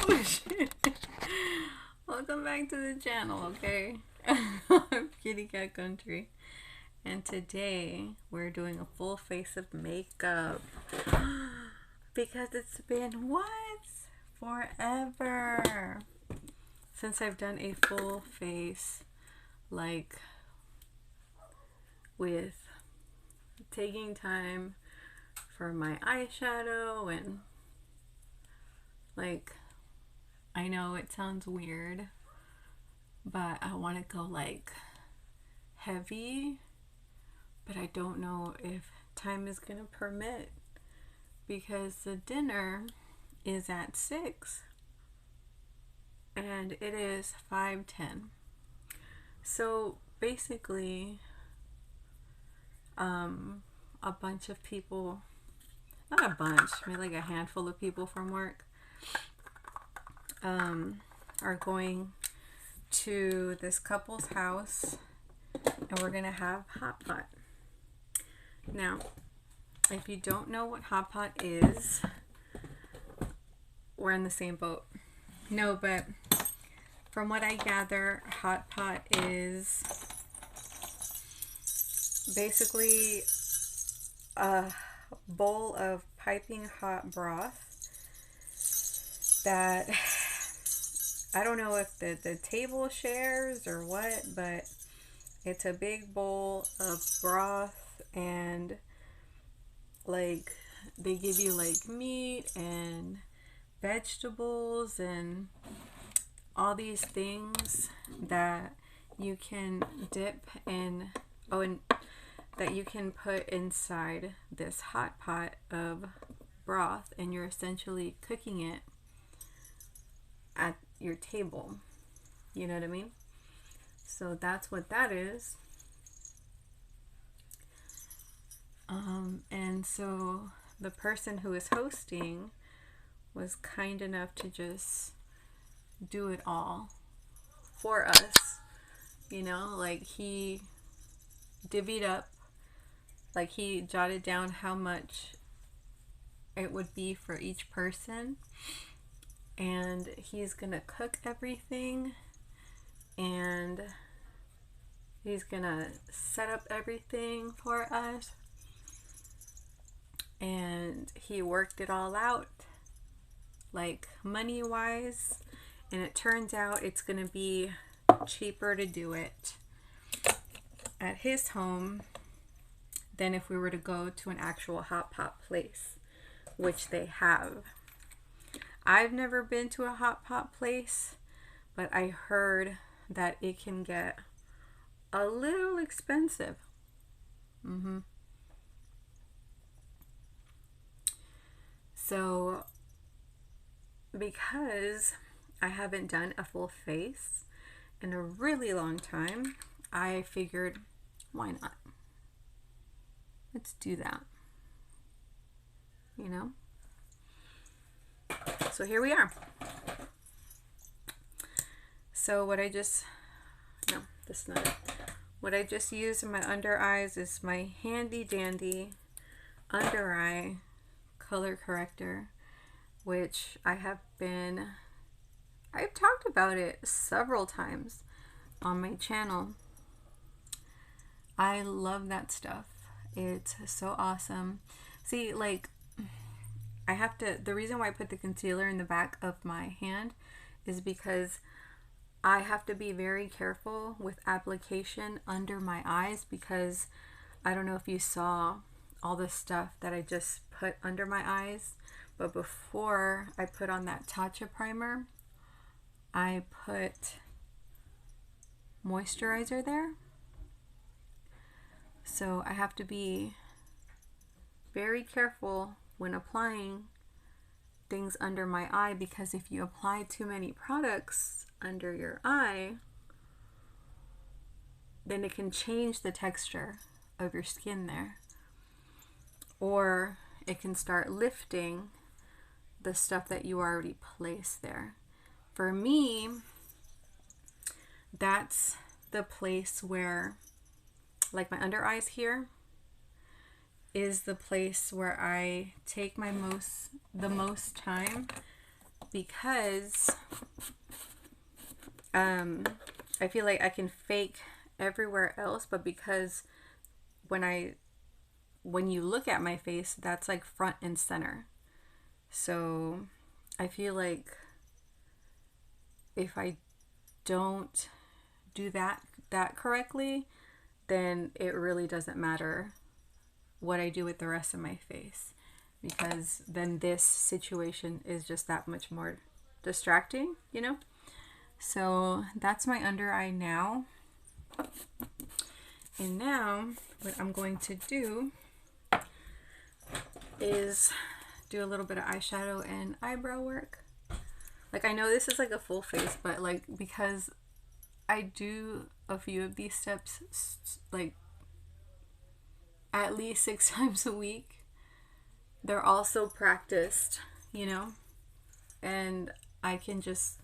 Oh shit. Welcome back to the channel, okay? Kitty Cat Country. And today we're doing a full face of makeup. Because it's been what? Forever since I've done a full face, like with taking time for my eyeshadow, and like, I know it sounds weird, but I want to go like heavy, but I don't know if time is gonna permit because the dinner is at 6 and it is 5:10. So basically, a bunch of people, not a bunch, maybe like a handful of people from work, are going to this couple's house, and we're gonna have hot pot. Now, if you don't know what hot pot is, we're in the same boat. No, but from what I gather, hot pot is basically a bowl of piping hot broth that I don't know if the table shares or what, but it's a big bowl of broth, and like they give you like meat and vegetables and all these things that you can dip in, and that you can put inside this hot pot of broth, and you're essentially cooking it at your table. You know what I mean? So that's what that is. And so the person who is hosting was kind enough to just do it all for us. You know, like he divvied up, like he jotted down how much it would be for each person, and he's gonna cook everything, and he's gonna set up everything for us, and he worked it all out, like money wise, and it turns out it's gonna be cheaper to do it at his home than if we were to go to an actual hot pot place, which they have. I've never been to a hot pot place, but I heard that it can get a little expensive. So because I haven't done a full face in a really long time, I figured, why not? Let's do that. You know? So here we are. So what I just used in my under eyes is my handy dandy under eye color corrector, which I've talked about it several times on my channel. I love that stuff. It's so awesome. See, like, the reason why I put the concealer in the back of my hand is because I have to be very careful with application under my eyes, because I don't know if you saw all the stuff that I just put under my eyes, but before I put on that Tatcha primer, I put moisturizer there. So I have to be very careful when applying things under my eye, because if you apply too many products under your eye, then it can change the texture of your skin there, or it can start lifting the stuff that you already placed there. For me, that's the place where, like, my under eyes here is the place where I take the most time because I feel like I can fake everywhere else, but because when you look at my face, that's like front and center. So I feel like if I don't do that correctly, then it really doesn't matter what I do with the rest of my face, because then this situation is just that much more distracting, you know? So that's my under eye now. And now what I'm going to do is do a little bit of eyeshadow and eyebrow work. Like, I know this is like a full face, but like, because I do a few of these steps like at least 6 times a week, they're all so practiced, you know, and I can just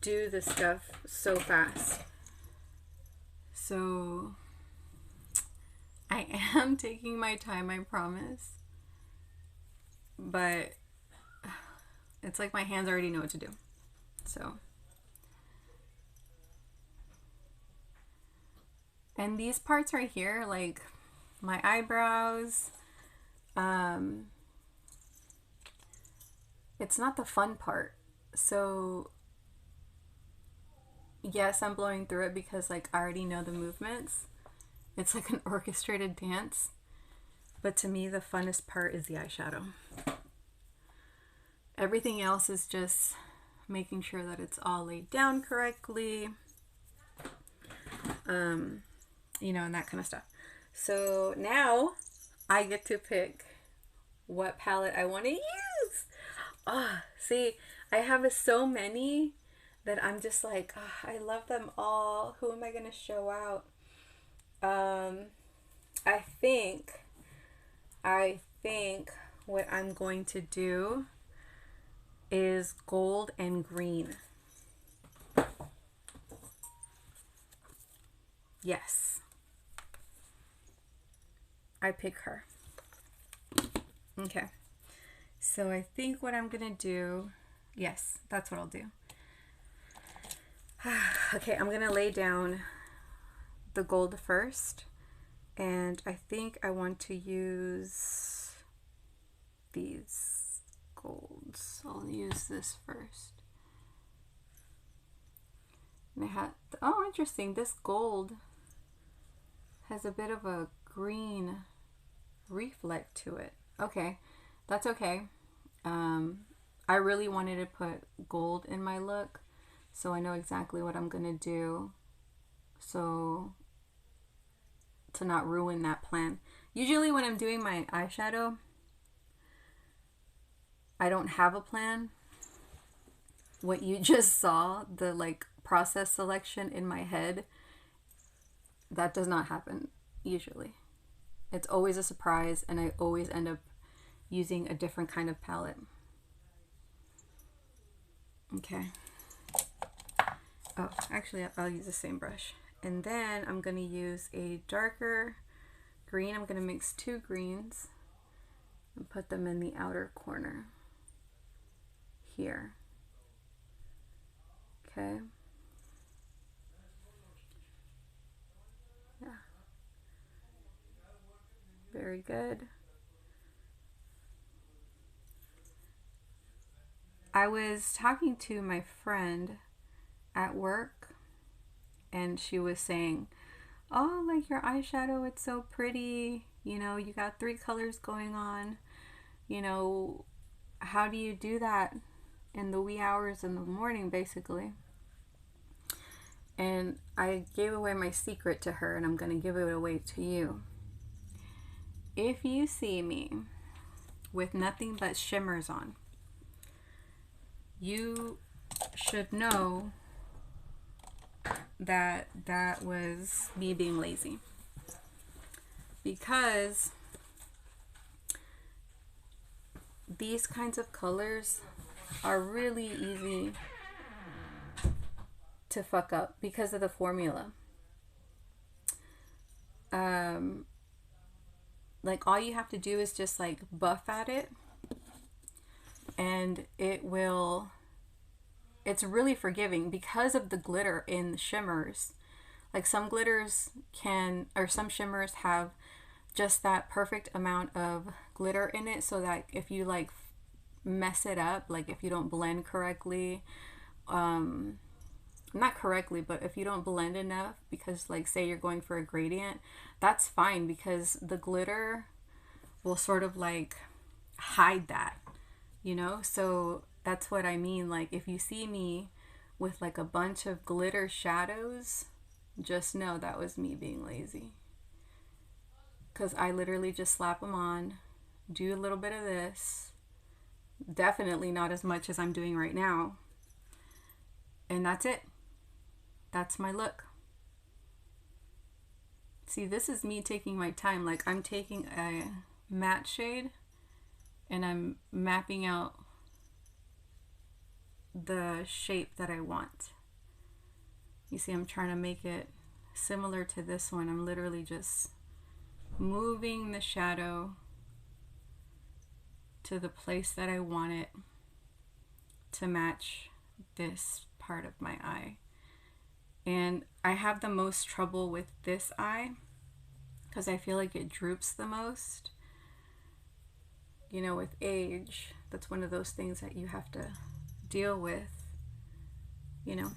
do this stuff so fast. So I am taking my time, I promise, but it's like my hands already know what to do. So, and these parts right here, like my eyebrows, it's not the fun part. So yes, I'm blowing through it because like I already know the movements. It's like an orchestrated dance. But to me, the funnest part is the eyeshadow. Everything else is just making sure that it's all laid down correctly. You know, and that kind of stuff. So now I get to pick what palette I want to use. Oh, see, I have so many that I'm just like, oh, I love them all. Who am I going to show out? I think what I'm going to do is gold and green. Yes. I pick her. Okay. So I think what I'm going to do, yes, that's what I'll do. Okay, I'm going to lay down the gold first. And I think I want to use these golds. I'll use this first. And I had, oh, interesting. This gold has a bit of a green reflect to it. Okay, that's okay. I really wanted to put gold in my look, so I know exactly what I'm gonna do. So to not ruin that plan. Usually when I'm doing my eyeshadow, I don't have a plan. What you just saw, the like process selection in my head, that does not happen usually. It's always a surprise, and I always end up using a different kind of palette. Okay. Oh, actually I'll use the same brush. And then I'm going to use a darker green. I'm going to mix 2 greens and put them in the outer corner here. Okay. Yeah. Very good. I was talking to my friend at work, and she was saying, oh, like your eyeshadow, it's so pretty, you know, you got 3 colors going on, you know, how do you do that in the wee hours in the morning, basically? And I gave away my secret to her, and I'm going to give it away to you. If you see me with nothing but shimmers on, you should know that that was me being lazy, because these kinds of colors are really easy to fuck up because of the formula. Like all you have to do is just like buff at it, and it will it's really forgiving because of the glitter in the shimmers. Like some glitters can, or some shimmers have just that perfect amount of glitter in it, so that if you like mess it up, like if you don't blend correctly, not correctly, but if you don't blend enough, because like say you're going for a gradient, that's fine because the glitter will sort of like hide that, you know? So that's what I mean. Like if you see me with like a bunch of glitter shadows, just know that was me being lazy. Because I literally just slap them on, do a little bit of this, definitely not as much as I'm doing right now, and that's it. That's my look. See, this is me taking my time. Like I'm taking a matte shade and I'm mapping out the shape that I want. You see, I'm trying to make it similar to this one. I'm literally just moving the shadow to the place that I want it to match this part of my eye. And I have the most trouble with this eye because I feel like it droops the most. You know, with age, that's one of those things that you have to deal with, you know.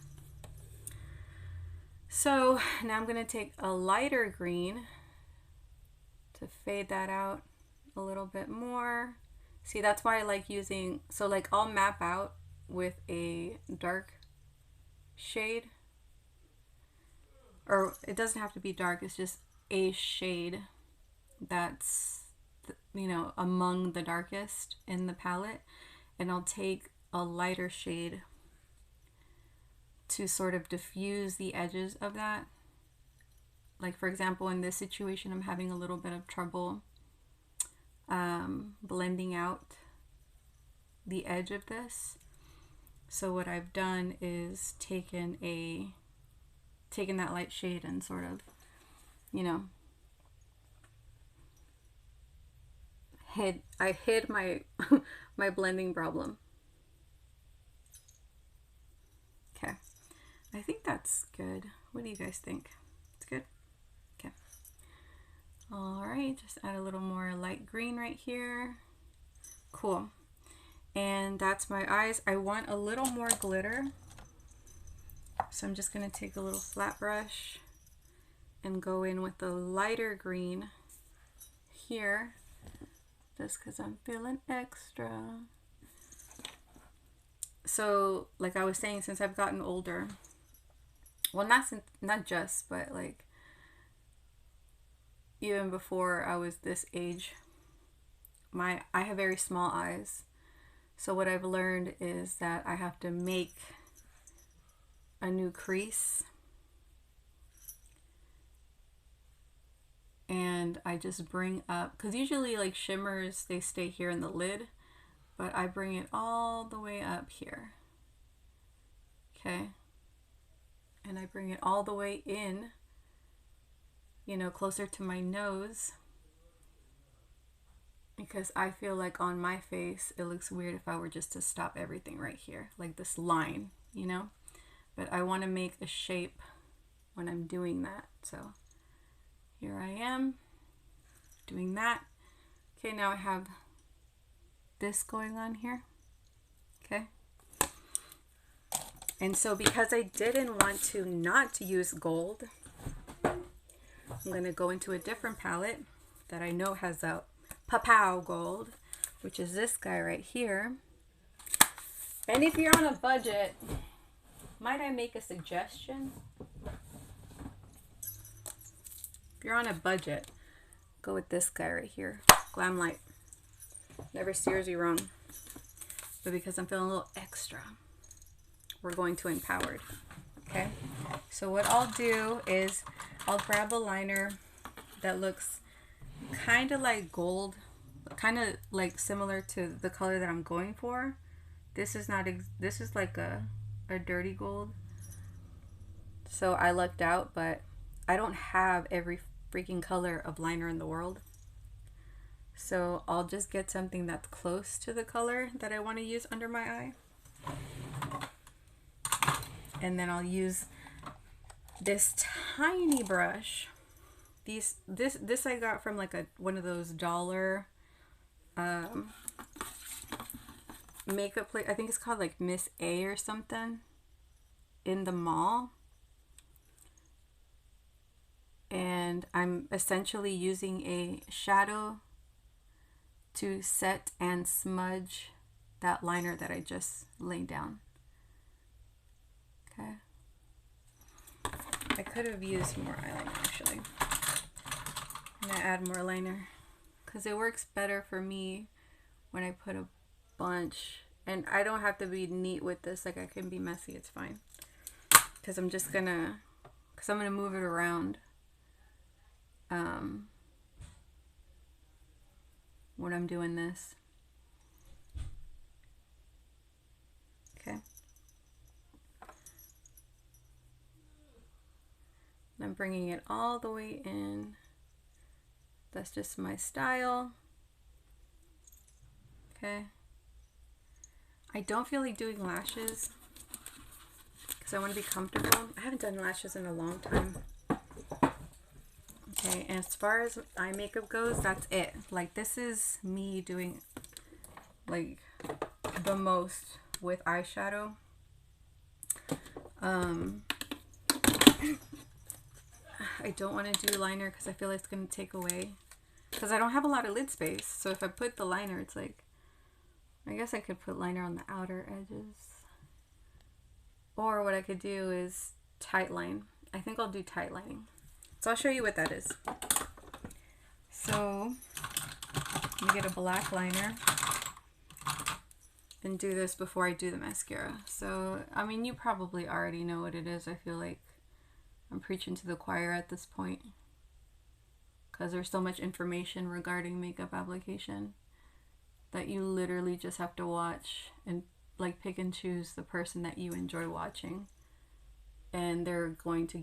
So now I'm going to take a lighter green to fade that out a little bit more. See, that's why I like using, so like I'll map out with a dark shade, or it doesn't have to be dark, it's just a shade that's, you know, among the darkest in the palette, and I'll take a lighter shade to sort of diffuse the edges of that. Like for example, in this situation, I'm having a little bit of trouble blending out the edge of this. So what I've done is taken that light shade and sort of, you know, I hid my my blending problem. Okay, I think that's good. What do you guys think? It's good? Okay. All right, just add a little more light green right here. Cool. And that's my eyes. I want a little more glitter, so I'm just going to take a little flat brush and go in with the lighter green here, just because I'm feeling extra. So like I was saying, since I've gotten older, well, not just, but like even before I was this age, I have very small eyes. So what I've learned is that I have to make a new crease, and I just bring up, because usually like shimmers, they stay here in the lid, but I bring it all the way up here. Okay. And I bring it all the way in, you know, closer to my nose, because I feel like on my face it looks weird if I were just to stop everything right here, like this line, you know. But I want to make a shape when I'm doing that. So here I am doing that. Okay, now I have this going on here. Okay. And so because I didn't want to not use gold, I'm going to go into a different palette that I know has a Papow gold, which is this guy right here. And if you're on a budget, might I make a suggestion? If you're on a budget, go with this guy right here, Glam Light. Never steers you wrong. But because I'm feeling a little extra, we're going to Empowered. Okay, so what I'll do is I'll grab a liner that looks kind of like gold, kind of like similar to the color that I'm going for. This is not, this is like a dirty gold. So I lucked out, but I don't have every freaking color of liner in the world. So I'll just get something that's close to the color that I want to use under my eye. And then I'll use this tiny brush. This I got from like one of those dollar makeup place. I think it's called like Miss A or something in the mall. And I'm essentially using a shadow to set and smudge that liner that I just laid down. Okay. I could have used more eyeliner actually. I'm gonna add more liner because it works better for me when I put a bunch, and I don't have to be neat with this. Like I can be messy, it's fine. Because I'm gonna move it around when I'm doing this. Okay. I'm bringing it all the way in. That's just my style. Okay. I don't feel like doing lashes because I want to be comfortable. I haven't done lashes in a long time. Okay, and as far as eye makeup goes, that's it. Like this is me doing like the most with eyeshadow. I don't want to do liner because I feel like it's going to take away. Because I don't have a lot of lid space. So if I put the liner, it's like, I guess I could put liner on the outer edges. Or what I could do is tight line. I think I'll do tight lining. So I'll show you what that is. So you get a black liner and do this before I do the mascara. So, I mean, you probably already know what it is. I feel like I'm preaching to the choir at this point because there's so much information regarding makeup application that you literally just have to watch and like pick and choose the person that you enjoy watching, and they're going to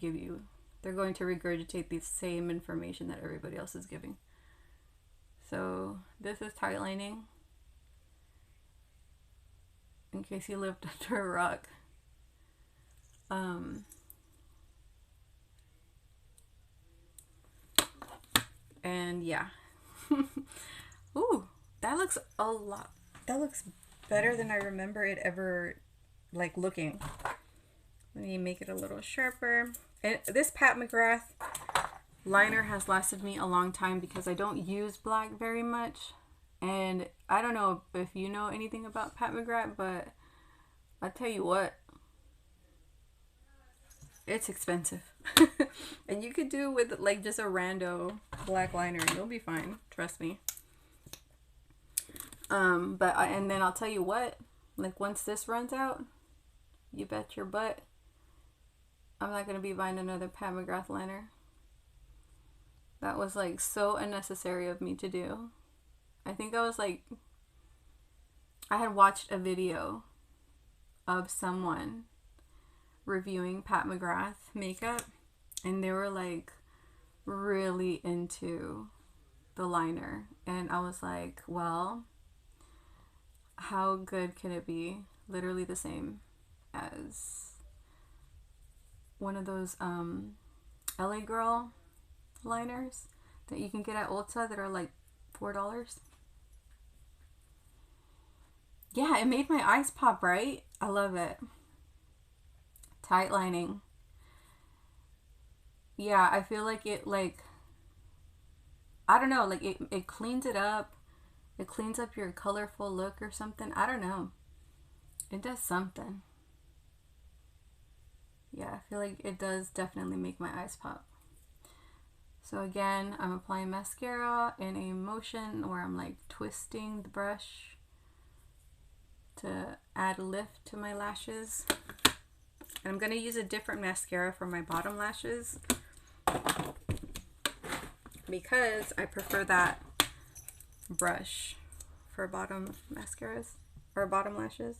regurgitate the same information that everybody else is giving. So this is tight lining, in case you lived under a rock. And yeah. Ooh, that looks a lot. That looks better than I remember it ever like looking. Let me make it a little sharper. And this Pat McGrath liner has lasted me a long time because I don't use black very much. And I don't know if you know anything about Pat McGrath, but I'll tell you what, it's expensive. And you could do with like just a rando black liner and you'll be fine, trust me. And then I'll tell you what, like once this runs out, you bet your butt I'm not gonna be buying another Pat McGrath liner. That was like so unnecessary of me to do. I think I had watched a video of someone reviewing Pat McGrath makeup, and they were like really into the liner, and I was like, well, how good can it be? Literally the same as one of those LA Girl liners that you can get at Ulta that are like $4. Yeah, it made my eyes pop, right? I love it. Tight lining. Yeah, I feel like it, like, I don't know, like it cleans it up. It cleans up your colorful look or something. I don't know. It does something. Yeah, I feel like it does definitely make my eyes pop. So again, I'm applying mascara in a motion where I'm like twisting the brush to add lift to my lashes. And I'm going to use a different mascara for my bottom lashes because I prefer that brush for bottom mascaras or bottom lashes.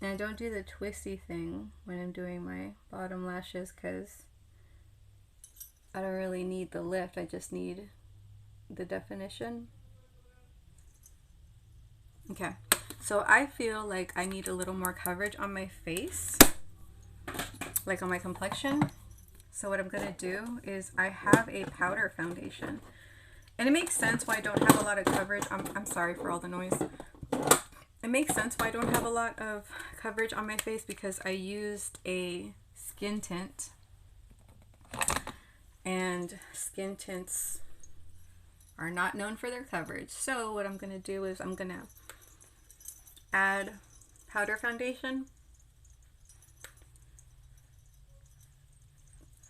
And I don't do the twisty thing when I'm doing my bottom lashes because I don't really need the lift. I just need the definition. Okay, so I feel like I need a little more coverage on my face, like on my complexion. So what I'm gonna do is I have a powder foundation, and it makes sense why I don't have a lot of coverage. I'm sorry for all the noise. It makes sense why I don't have a lot of coverage on my face, because I used a skin tint, and skin tints are not known for their coverage. So what I'm gonna do is I'm gonna add powder foundation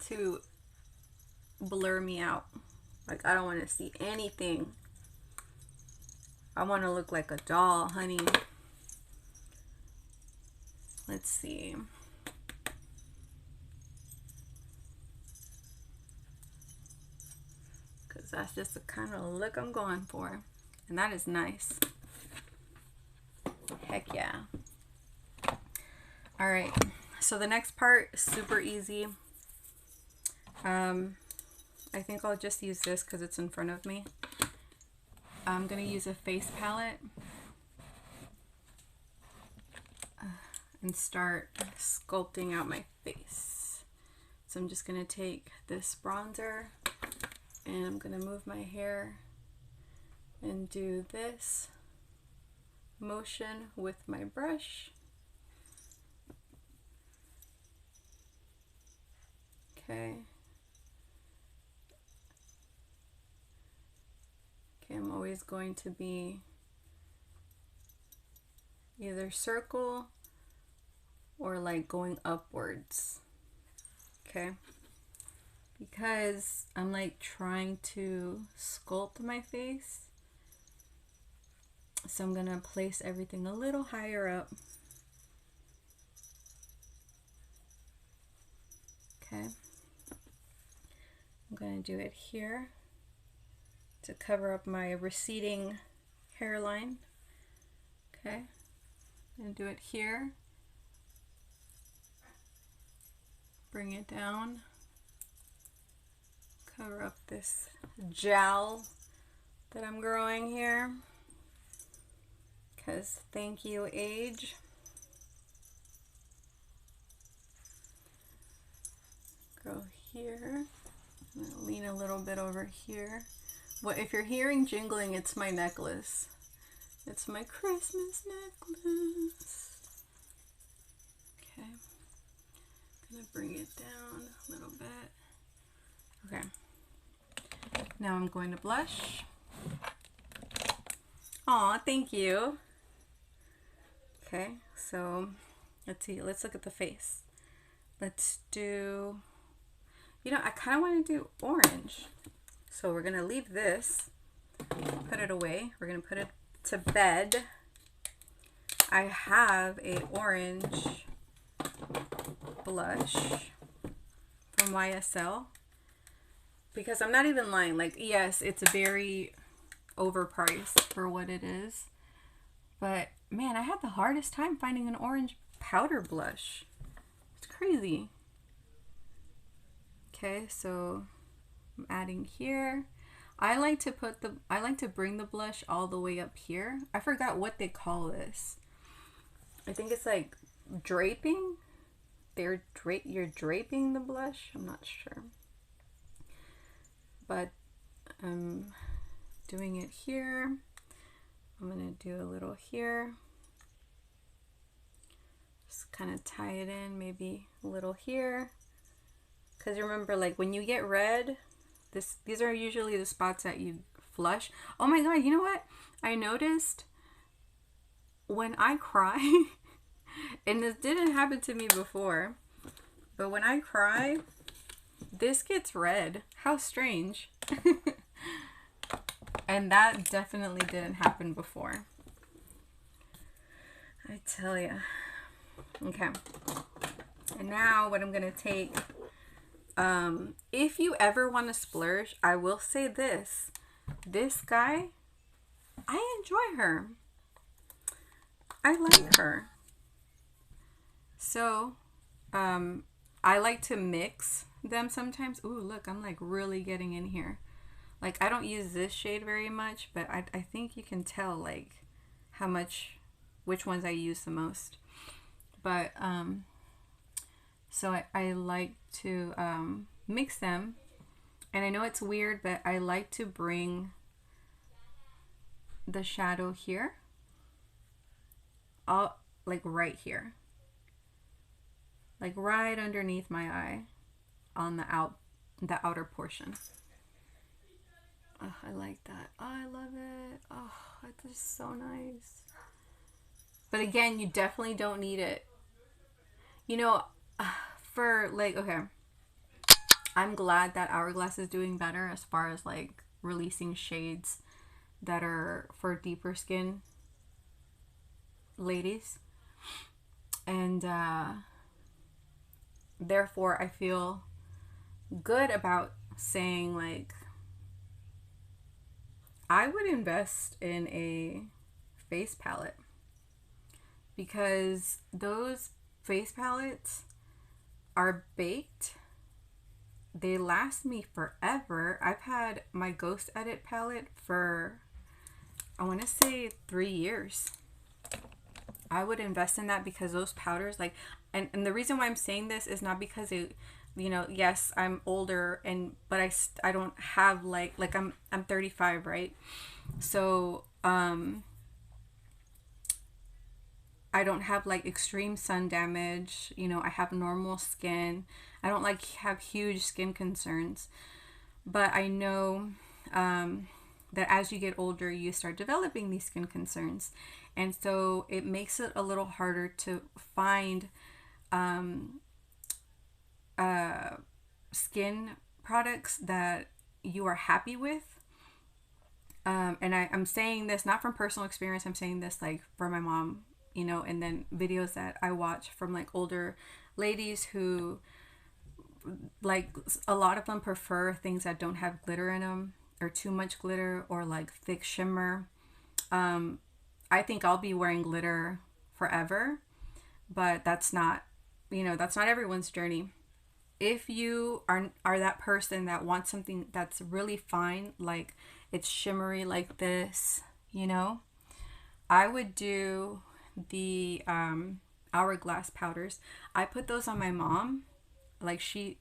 to blur me out. Like, I don't want to see anything. I want to look like a doll, honey. Let's see. Because that's just the kind of look I'm going for. And that is nice. Heck yeah. All right. So the next part is super easy. I think I'll just use this because it's in front of me. I'm going to use a face palette and start sculpting out my face. So I'm just going to take this bronzer and I'm going to move my hair and do this motion with my brush. Okay. Okay, I'm always going to be either circle or like going upwards. Okay. Because I'm like trying to sculpt my face. So I'm gonna place everything a little higher up. Okay. I'm gonna do it here to cover up my receding hairline. Okay. I'm gonna do it here. Bring it down. Cover up this jowl that I'm growing here. Because thank you, age. Go here. I'm gonna lean a little bit over here. What if you're hearing jingling, it's my necklace. It's my Christmas necklace. Okay. Gonna bring it down a little bit. Okay. Now I'm going to blush. Aw, thank you. Okay, so let's see. Let's look at the face. Let's do, you know, I kind of want to do orange. So we're going to leave this, put it away. We're going to put it to bed. I have a orange blush from YSL. Because I'm not even lying. Like, yes, it's very overpriced for what it is. But, man, I had the hardest time finding an orange powder blush. It's crazy. Okay, so I'm adding here. I like to bring the blush all the way up here. I forgot what they call this. I think it's like draping. You're draping the blush. I'm not sure. But I'm doing it here. I'm going to do a little here. Just kind of tie it in, maybe a little here. Because remember, like when you get red, these are usually the spots that you flush. Oh my God, you know what? I noticed when I cry, and this didn't happen to me before, but when I cry, this gets red. How strange. And that definitely didn't happen before. I tell ya. Okay. And now what I'm going to take, if you ever want to splurge, I will say this. This guy, I enjoy her. I like her. So, I like to mix them sometimes. Ooh, look, I'm like really getting in here. Like, I don't use this shade very much, but I think you can tell like which ones I use the most. But so I like to mix them. And I know it's weird, but I like to bring the shadow here, all like right here, like right underneath my eye, on the outer portion. Oh, I like that. Oh, I love it. Oh, it's just so nice. But again, you definitely don't need it. You know, for like, okay, I'm glad that Hourglass is doing better as far as like releasing shades that are for deeper skin ladies. And therefore, I feel good about saying like I would invest in a face palette, because those face palettes are baked. They last me forever. I've had my Ghost Edit palette for, I want to say 3 years. I would invest in that because those powders, like, and the reason why I'm saying this is not because it, you know, yes, I'm older, but I don't have like I'm 35, right? So I don't have like extreme sun damage. You know, I have normal skin. I don't like have huge skin concerns. But I know that as you get older, you start developing these skin concerns. And so it makes it a little harder to find skin products that you are happy with. And I'm saying this not from personal experience. I'm saying this like for my mom, you know, and then videos that I watch from like older ladies who, like, a lot of them prefer things that don't have glitter in them, or too much glitter, or like thick shimmer. I think I'll be wearing glitter forever, but that's not, you know, that's not everyone's journey. If you are that person that wants something that's really fine, like it's shimmery like this, you know, I would do the Hourglass powders. I put those on my mom, like she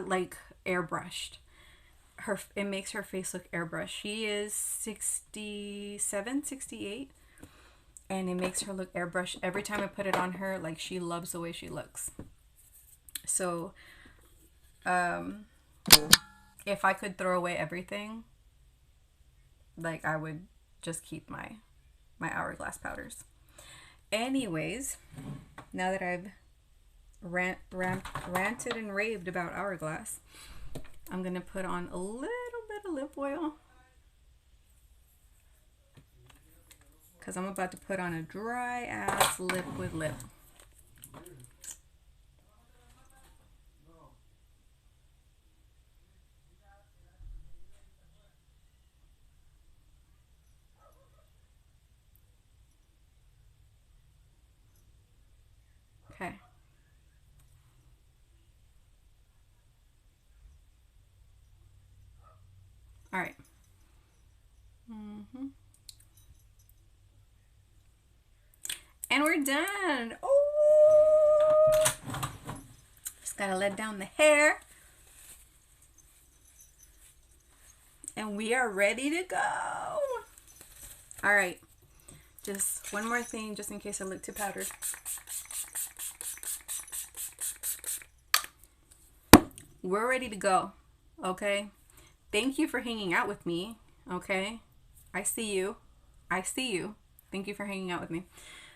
like airbrushed her. It makes her face look airbrushed. She is 67, 68, and it makes her look airbrushed. Every time I put it on her, like, she loves the way she looks. So if I could throw away everything, like, I would just keep my Hourglass powders. Anyways, now that I've ranted and raved about Hourglass, I'm gonna put on a little bit of lip oil, because I'm about to put on a dry ass liquid lip. Okay. All right. And we're done. Oh, just gotta let down the hair, and we are ready to go. All right, just one more thing, just in case I look too powdered. We're ready to go. Okay, thank you for hanging out with me. Okay, I see you. Thank you for hanging out with me.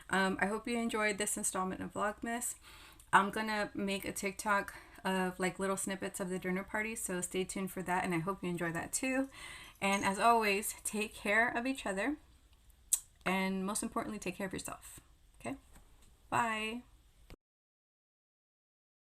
I hope you enjoyed this installment of Vlogmas. I'm gonna make a TikTok of like little snippets of the dinner party, so stay tuned for that, and I hope you enjoy that too. And as always, take care of each other, and most importantly, take care of yourself. Okay, bye.